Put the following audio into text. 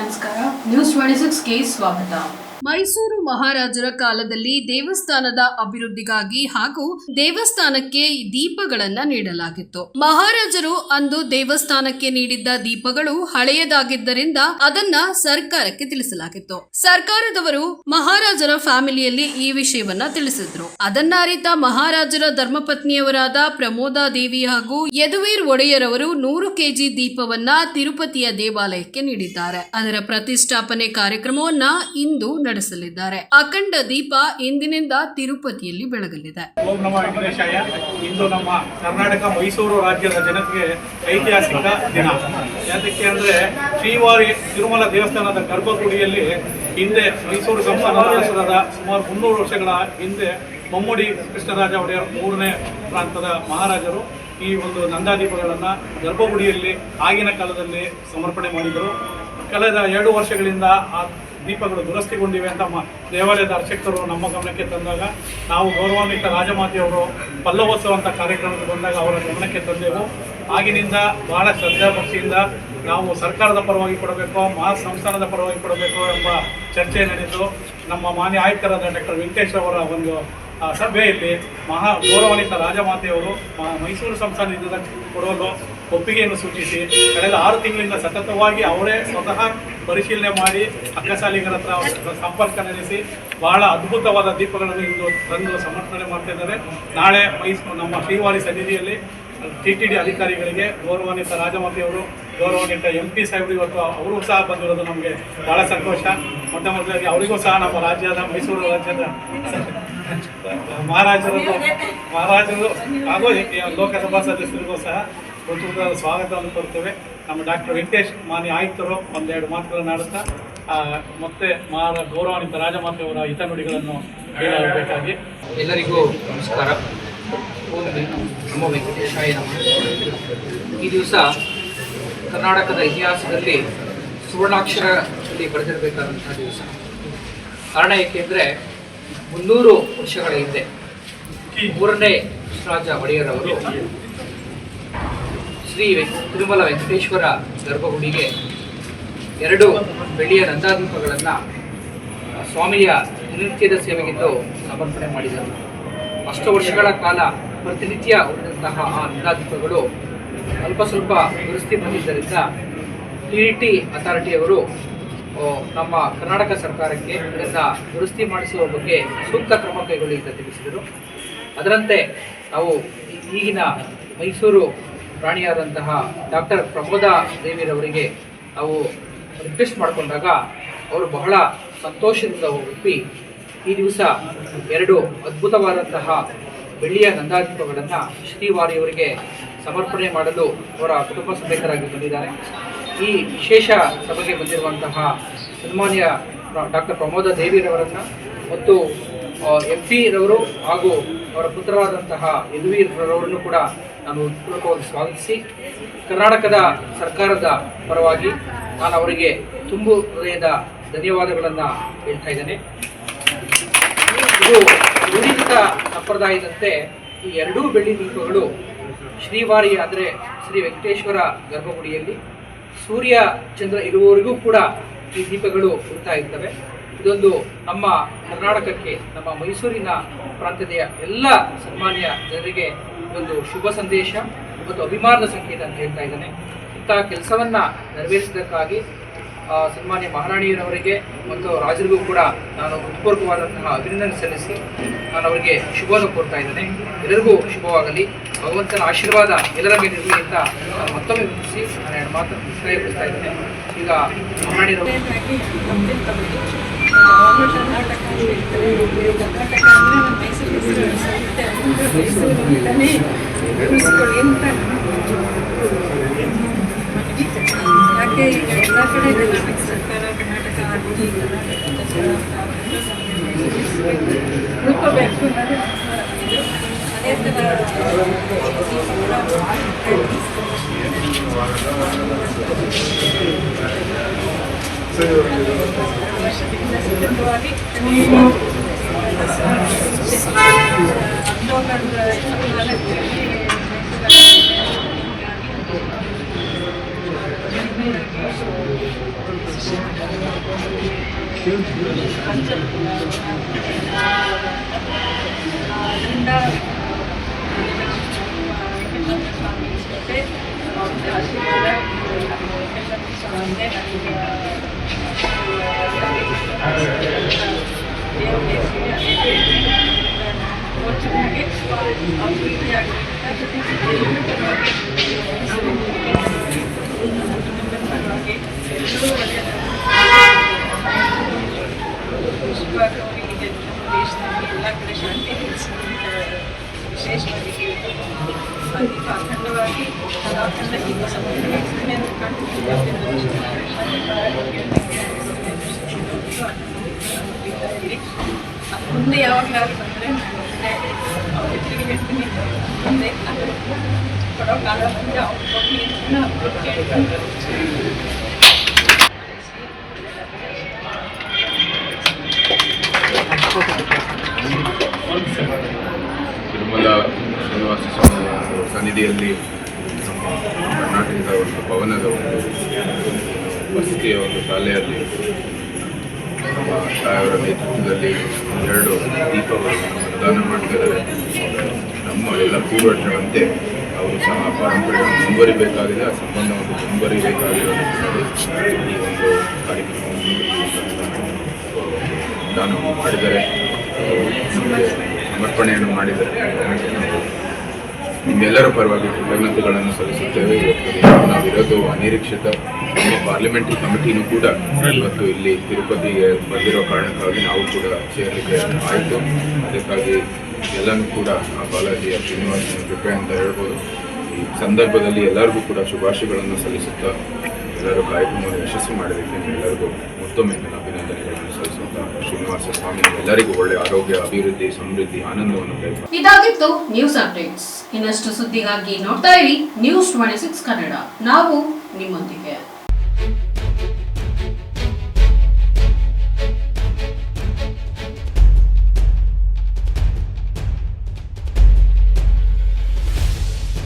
ನಮಸ್ಕಾರ. ನ್ಯೂಸ್ 26ಗೆ ಸ್ವಾಗತ. ಮೈಸೂರು ಮಹಾರಾಜರ ಕಾಲದಲ್ಲಿ ದೇವಸ್ಥಾನದ ಅಭಿವೃದ್ಧಿಗಾಗಿ ಹಾಗೂ ದೇವಸ್ಥಾನಕ್ಕೆ ದೀಪಗಳನ್ನು ನೀಡಲಾಗಿತ್ತು. ಮಹಾರಾಜರು ಅಂದು ದೇವಸ್ಥಾನಕ್ಕೆ ನೀಡಿದ್ದ ದೀಪಗಳು ಹಳೆಯದಾಗಿದ್ದರಿಂದ ಅದನ್ನ ಸರ್ಕಾರಕ್ಕೆ ತಿಳಿಸಲಾಗಿತ್ತು. ಸರ್ಕಾರದವರು ಮಹಾರಾಜರ ಫ್ಯಾಮಿಲಿಯಲ್ಲಿ ಈ ವಿಷಯವನ್ನ ತಿಳಿಸಿದ್ರು. ಅದನ್ನ ಅರಿತ ಮಹಾರಾಜರ ಧರ್ಮಪತ್ನಿಯವರಾದ ಪ್ರಮೋದಾ ದೇವಿ ಹಾಗೂ ಯದುವೀರ್ ಒಡೆಯರ್ ಅವರು 100 ಕೆಜಿ ದೀಪವನ್ನ ತಿರುಪತಿಯ ದೇವಾಲಯಕ್ಕೆ ನೀಡಿದ್ದಾರೆ. ಅದರ ಪ್ರತಿಷ್ಠಾಪನೆ ಕಾರ್ಯಕ್ರಮವನ್ನ ಇಂದು ನಡೆಸಲಿದ್ದಾರೆ. ಅಖಂಡ ದೀಪ ಇಂದಿನಿಂದ ತಿರುಪತಿಯಲ್ಲಿ ಬೆಳಗಲಿದೆ. ಓಂ ನಮೋ ವೆಂಕಟೇಶಾಯ. ಇಂದು ನಮ್ಮ ಕರ್ನಾಟಕ ಮೈಸೂರು ರಾಜ್ಯದ ಜನತೆಗೆ ಐತಿಹಾಸಿಕ ದಿನ. ಯಾತಕ್ಕೆ ಅಂದ್ರೆ ಶ್ರೀವಾರಿ ತಿರುಮಲ ದೇವಸ್ಥಾನದ ಗರ್ಭಗುಡಿಯಲ್ಲಿ ಹಿಂದೆ ಮೈಸೂರು ಸಂಸ್ಥಾನದ ಸುಮಾರು 300 ವರ್ಷಗಳ ಹಿಂದೆ ಮಮ್ಮಡಿ ಕೃಷ್ಣರಾಜ ಒಡೆಯರ್ 3ನೇ ಪ್ರಾಂತದ ಮಹಾರಾಜರು ಈ ಒಂದು ನಂದಾದೀಪಗಳನ್ನು ಗರ್ಭಗುಡಿಯಲ್ಲಿ ಆಗಿನ ಕಾಲದಲ್ಲಿ ಸಮರ್ಪಣೆ ಮಾಡಿದರು. ಕಳೆದ 2 ವರ್ಷಗಳಿಂದ ಆ ದೀಪಗಳು ದುರಸ್ತಿಗೊಂಡಿವೆ ಅಂತ ದೇವಾಲಯದ ಅರ್ಚಕರು ನಮ್ಮ ಗಮನಕ್ಕೆ ತಂದಾಗ ನಾವು ಗೌರವಾನ್ವಿತ ರಾಜಮಾತೆಯವರು ಪಲ್ಲವೋತ್ಸವ ಅಂತ ಕಾರ್ಯಕ್ರಮಕ್ಕೆ ಬಂದಾಗ ಅವರ ಗಮನಕ್ಕೆ ತಂದೆವು. ಆಗಿನಿಂದ ಬಹಳ ಶ್ರದ್ಧಾಭಕ್ತಿಯಿಂದ ನಾವು ಸರ್ಕಾರದ ಪರವಾಗಿ ಕೊಡಬೇಕು, ಮಹಾ ಸಂಸ್ಥಾನದ ಪರವಾಗಿ ಕೊಡಬೇಕು ಎಂಬ ಚರ್ಚೆ ನಡೆದು ನಮ್ಮ ಮಾನ್ಯ ಆಯುಕ್ತರಾದ ಡಾಕ್ಟರ್ ವೆಂಕಟೇಶ್ ಅವರ ಒಂದು ಸಭೆಯಲ್ಲಿ ಗೌರವಾನ್ವಿತ ರಾಜಮಾತೆಯವರು ಮೈಸೂರು ಸಂಸ್ಥಾನದಿಂದ ಕೊಡಲು ಒಪ್ಪಿಗೆಯನ್ನು ಸೂಚಿಸಿ ಕಳೆದ 6 ತಿಂಗಳಿಂದ ಸತತವಾಗಿ ಅವರೇ ಸ್ವತಃ ಪರಿಶೀಲನೆ ಮಾಡಿ ಅಕ್ಕಸಾಲಿಗರ ಹತ್ರ ಸಂಪರ್ಕ ನಡೆಸಿ ಬಹಳ ಅದ್ಭುತವಾದ ದೀಪಗಳನ್ನು ಇಂದು ತಂದು ಸಮರ್ಪಣೆ ಮಾಡ್ತಾ ಇದ್ದಾರೆ. ನಾಳೆ ನಮ್ಮ ಶ್ರೀವಾರಿ ಸನ್ನಿಧಿಯಲ್ಲಿ TTD ಅಧಿಕಾರಿಗಳಿಗೆ ಗೌರವಾನ್ವಿತ ರಾಜಮಾತೆಯವರು ಗೌರವಾನ್ವಿತ MP ಸಾಹೇಬರು ಇವತ್ತು ಅವರು ಸಹ ಬಂದಿರೋದು ನಮಗೆ ಬಹಳ ಸಂತೋಷ. ಮೊದಲಾಗಿ ಅವರಿಗೂ ಸಹ ನಮ್ಮ ರಾಜ್ಯದ ಮೈಸೂರು ರಾಜ್ಯದ ಮಹಾರಾಜರು ಹಾಗೂ ಲೋಕಸಭಾ ಸದಸ್ಯರಿಗೂ ಸಹ ಉತ್ತಮವಾದ ಸ್ವಾಗತವನ್ನು ಕೊಡ್ತೇವೆ. ನಮ್ಮ ಡಾಕ್ಟರ್ ವೆಂಕಟೇಶ್ ಮಾನ್ಯ ಆಯುಕ್ತರು ಒಂದೆರಡು ಮಾತುಗಳನ್ನು ಆಡುತ್ತಾ ಮತ್ತೆ ಗೌರವಾನ್ವಿತ ರಾಜಮಾತೆಯವರ ಹಿತನುಡಿಗಳನ್ನು ಹೇಳಬೇಕಾಗಿ. ಎಲ್ಲರಿಗೂ ನಮಸ್ಕಾರ. ಓಂ ನಮೋ ವೆಂಕಟೇಶಾಯ ನಮಃ. ಈ ದಿವಸ ಕರ್ನಾಟಕದ ಇತಿಹಾಸದಲ್ಲಿ ಸುವರ್ಣಾಕ್ಷರದಲ್ಲಿ ಬರೆದಿರಬೇಕಾದಂತಹ ದಿವಸ. ಕಾರಣ ಏಕೆಂದರೆ 300 ವರ್ಷಗಳ ಹಿಂದೆ 3ನೇ ಕೃಷ್ಣರಾಜ ಒಡೆಯರ್ ಅವರು ಶ್ರೀ ತಿರುಮಲ ವೆಂಕಟೇಶ್ವರ ಗರ್ಭಗುಡಿಗೆ 2 ಬೆಳ್ಳಿಯ ನಂದಾದೀಪಗಳನ್ನು ಸ್ವಾಮಿಯ ನಿತ್ಯದ ಸೇವೆಗೆಂದು ಸಮರ್ಪಣೆ ಮಾಡಿದರು. ಅಷ್ಟು ವರ್ಷಗಳ ಕಾಲ ಪ್ರತಿನಿತ್ಯ ಉಳಿದಂತಹ ಆ ನಂದಾದೀಪಗಳು ಅಲ್ಪ ಸ್ವಲ್ಪ ದುರಸ್ತಿ ಬಂದಿದ್ದರಿಂದ TTD ಅಥಾರಿಟಿಯವರು ನಮ್ಮ ಕರ್ನಾಟಕ ಸರ್ಕಾರಕ್ಕೆ ಇದನ್ನು ದುರಸ್ತಿ ಮಾಡಿಸುವ ಬಗ್ಗೆ ಸೂಕ್ತ ಕ್ರಮ ಕೈಗೊಳ್ಳಿ ಅಂತ ತಿಳಿಸಿದರು. ಅದರಂತೆ ನಾವು ಈಗಿನ ಮೈಸೂರು ರಾಣಿಯಾದಂತಹ ಡಾಕ್ಟರ್ ಪ್ರಮೋದಾ ದೇವಿರವರಿಗೆ ನಾವು ರಿಕ್ವೆಸ್ಟ್ ಮಾಡಿಕೊಂಡಾಗ ಅವರು ಬಹಳ ಸಂತೋಷದಿಂದ ಒಪ್ಪಿ ಈ ದಿವಸ 2 ಅದ್ಭುತವಾದಂತಹ ಬೆಳ್ಳಿಯ ನಂದಾದೀಪಗಳನ್ನು ಶ್ರೀವಾರಿಯವರಿಗೆ ಸಮರ್ಪಣೆ ಮಾಡಲು ಅವರ ಕುಟುಂಬ ಸಮೇತರಾಗಿ ಬಂದಿದ್ದಾರೆ. ಈ ವಿಶೇಷ ಸಭೆಗೆ ಬಂದಿರುವಂತಹ ಸನ್ಮಾನ್ಯ ಡಾಕ್ಟರ್ ಪ್ರಮೋದಾ ದೇವಿರವರನ್ನು ಮತ್ತು MP ರವರು ಹಾಗೂ ಅವರ ಪುತ್ರರಾದಂತಹ ಯದುವೀರ್ ರವರನ್ನು ಕೂಡ ನಾನು ಪೂರ್ವಕವಾಗಿ ಸ್ವಾಗತಿಸಿ ಕರ್ನಾಟಕದ ಸರ್ಕಾರದ ಪರವಾಗಿ ನಾನು ಅವರಿಗೆ ತುಂಬು ಹೃದಯದ ಧನ್ಯವಾದಗಳನ್ನು ಹೇಳ್ತಾ ಇದ್ದೇನೆ. ಇದು ರೂಢಿತ ಸಂಪ್ರದಾಯದಂತೆ ಈ 2 ಬೆಳ್ಳಿ ದೀಪಗಳು ಶ್ರೀವಾರಿ ಅಂದರೆ ಶ್ರೀ ವೆಂಕಟೇಶ್ವರ ಗರ್ಭಗುಡಿಯಲ್ಲಿ ಸೂರ್ಯ ಚಂದ್ರ ಇರುವವರೆಗೂ ಕೂಡ ಈ ದೀಪಗಳು ಉರಿತಾ ಇರ್ತವೆ. ಇದೊಂದು ನಮ್ಮ ಕರ್ನಾಟಕಕ್ಕೆ, ನಮ್ಮ ಮೈಸೂರಿನ ಪ್ರಾಂತ್ಯದ ಎಲ್ಲ ಸನ್ಮಾನ್ಯ ಜನರಿಗೆ ಒಂದು ಶುಭ ಸಂದೇಶ ಮತ್ತು ಅಭಿಮಾನದ ಸಂಕೇತ ಅಂತ ಹೇಳ್ತಾ ಇದ್ದೇನೆ. ಇಂತಹ ಕೆಲಸವನ್ನು ನೆರವೇರಿಸಿದ್ದಕ್ಕಾಗಿ ಸನ್ಮಾನ್ಯ ಮಹಾರಾಣಿಯರವರಿಗೆ ಮತ್ತು ರಾಜರಿಗೂ ಕೂಡ ನಾನು ಹೃತ್ಪೂರ್ವಕವಾದಂತಹ ಅಭಿನಂದನೆ ಸಲ್ಲಿಸಿ ನಾನು ಅವರಿಗೆ ಶುಭವನ್ನು ಕೋರ್ತಾ ಇದ್ದೇನೆ. ಎಲ್ಲರಿಗೂ ಶುಭವಾಗಲಿ, ಭಗವಂತನ ಆಶೀರ್ವಾದ ಎಲ್ಲರ ಮೇಲೆ ಇರಲಿ ಅಂತ ನಾನು ಮತ್ತೊಮ್ಮೆ ವಿನಿಸಿ ನಾನು 2 ಮಾತು ಮುಕ್ತಾಯಗೊಳಿಸ್ತಾ ಇದ್ದೇನೆ. ಈಗ ಮಹಾರಾಣಿಯರವರು ಯಾಕೆ ಈಗ ಎಲ್ಲ ಕಡೆ ಕರ್ನಾಟಕ ಸರ್ಕಾರ ಕರ್ನಾಟಕ ರೂಪಬೇಕು ಅನ್ನೋದು ಅದೇ ಥರವಾಗಿ ಅದರಿಂದ ಸ್ವಾಮಿ ಜೊತೆ ಅವ್ರ ಆಶೀರ್ವಾದ ಸ್ವಾಮಿಗೆ ಚೆನ್ನಾಗಿ ಎಲ್ಲರೂ ವಿಶ್ವವಾಗಿ ಅವರಿಗೆ ದೇಶದಲ್ಲಿ ಎಲ್ಲ ಕಡೆ ಶಾಂತಿ ವಿಶೇಷವಾಗಿ ಅದಕ್ಕೆ ಅಖಂಡವಾಗಿ ಅಖಂಡ ಹಿಂದೂ ಸಂಸ್ಕೃತಿ ಮುಂದೆ ಯಾವಾಗಲಾದ್ರು ಬಂದರೆ ಅವ್ರ ಹೆಸರಿಗೆ ಹೇಳ್ತೀನಿ ಮುಂದೆ ಕೊಡೋ ಕಾಲ ಬಂದರೆ ಅವ್ರು ಕೊಟ್ಟು ಕೇಳಿಕೊಂಡು ತಿರುಮಲ ಶ್ರೀನಿವಾಸ ಸ್ವಾಮಿ ಸನ್ನಿಧಿಯಲ್ಲಿ ನಮ್ಮ ಕರ್ನಾಟಕದ ಒಂದು ಭವನದ ಒಂದು ವಸತಿಯ ಒಂದು ಶಾಲೆಯಲ್ಲಿ ನಮ್ಮ ತಾಯವರ ನೇತೃತ್ವದಲ್ಲಿ 2 ದೀಪಗಳನ್ನು ಮತದಾನ ಮಾಡ್ತಿದ್ದಾರೆ. ನಮ್ಮ ಎಲ್ಲ ಪೂರ್ವಜರಂತೆ ಅವರು ಸಹ ಪರಂಪರೆಯನ್ನು ಮುಂದುವರಿಬೇಕಾಗಿದೆ, ಆ ಸಂಬಂಧವನ್ನು ಮುಂದುವರಿಬೇಕಾಗಿರೋದ್ರಿಂದ ಈ ಒಂದು ಕಾರ್ಯಕ್ರಮವನ್ನು ಮತದಾನವನ್ನು ಮಾಡಿದರೆ ಸಮರ್ಪಣೆಯನ್ನು ಮಾಡಿದರೆ ನಾವು ನಿಮ್ಮೆಲ್ಲರ ಪರವಾಗಿ ಕೃತಜ್ಞತೆಗಳನ್ನು ಸಲ್ಲಿಸುತ್ತೇವೆ. ಇವತ್ತು ನಾವಿರೋದು ಅನಿರೀಕ್ಷಿತ. ನಮ್ಮ ಪಾರ್ಲಿಮೆಂಟ್ರಿ ಕಮಿಟಿನೂ ಕೂಡ ಇವತ್ತು ಇಲ್ಲಿ ತಿರುಪತಿಗೆ ಬಂದಿರೋ ಕಾರಣಕ್ಕಾಗಿ ನಾವು ಕೂಡ ಸೇರಲಿಕ್ಕೆ ಆಯಿತು. ಅದಕ್ಕಾಗಿ ಎಲ್ಲನೂ ಕೂಡ ಆ ಬಾಲಾಜಿಯ ಶ್ರೀನಿವಾಸನ ಕೃಪೆ ಅಂತ ಹೇಳ್ಬೋದು. ಈ ಸಂದರ್ಭದಲ್ಲಿ ಎಲ್ಲರಿಗೂ ಕೂಡ ಶುಭಾಶಯಗಳನ್ನು ಸಲ್ಲಿಸುತ್ತಾ ಎಲ್ಲರೂ ಕಾರ್ಯಕ್ರಮವನ್ನು ಯಶಸ್ವಿ ಮಾಡೋದಕ್ಕೆ ಎಲ್ಲರಿಗೂ ಮತ್ತೊಮ್ಮೆ ಅಭಿನಂದನೆಗಳನ್ನು ಸಲ್ಲಿಸುತ್ತಾ ಶ್ರೀನಿವಾಸ ಸ್ವಾಮಿ ಎಲ್ಲರಿಗೂ ಒಳ್ಳೆಯ ಆರೋಗ್ಯ, ಅಭಿವೃದ್ಧಿ, ಸಮೃದ್ಧಿ, ಆನಂದವನ್ನು ಕೈಗೊಂಡು. ಇದಾಗಿತ್ತು ನ್ಯೂಸ್ ಅಪ್ಡೇಟ್ಸ್. ಇನ್ನಷ್ಟು ಸುದ್ದಿಗಾಗಿ ನೋಡ್ತಾ ಇರಿ ನ್ಯೂಸ್ 26 ಕನ್ನಡ. ನಾವು ನಿಮ್ಮೊಂದಿಗೆ.